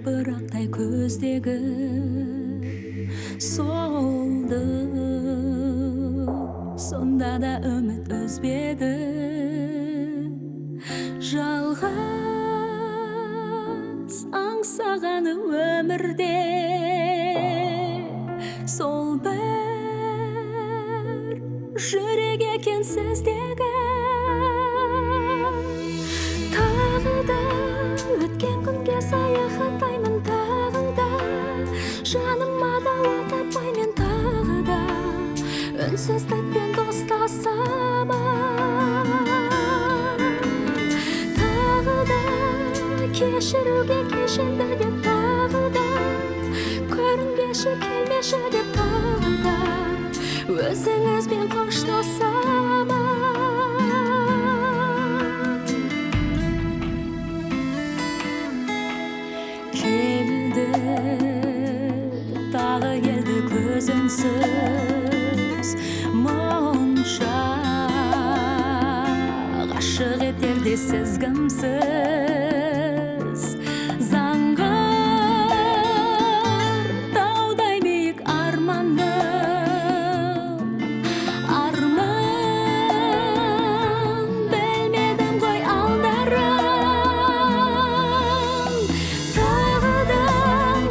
yaprakтай көздегі солды. Сонда да үміт үзбеді. Жалғыз аңсағаны өмірде сол бір жүрек екен сіздегі. Тағы да өткен күнге саяхаттаймын, тағы да жаныма да отапаймын, тағы да үнсіздікпен достасамын. Тағы да кешіруге кешенді деп, тағы да көрінбеші келмеші деп, тағы да өзіңізбен қоштасамын. Келді, тағы келді көзінсіз, мұнша ғашық етерде сіз кімсіз? Заңғыр таудай биік арманым, арман білмедім ғой алдарын. Тағы да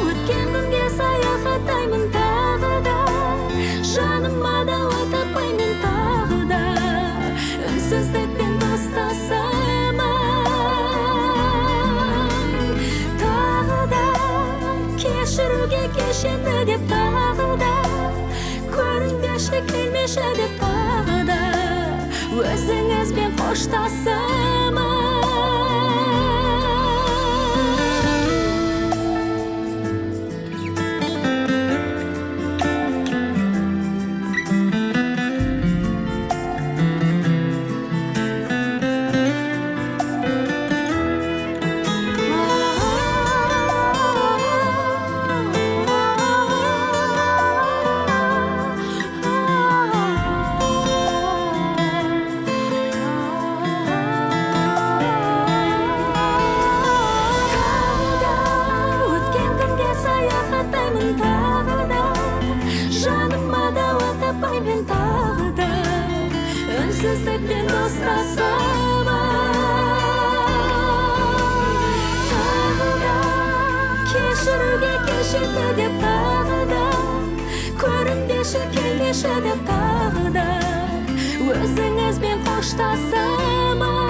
өткен күнге саяхаттаймын, тағы да жаныма да отапаймын, тағы да үнсіздікпен достасамын. Тағы да кешіруге кешенді деп, тағы да көрінбеші келмеші деп, тағы да өзіңізбен қоштасамын. Тағы да үнсіздікпен достасамын. Тағы да кешіруге кешенді деп, тағы да көрінбеші келмеші деп, тағы да өзіңізбен қоштасамын.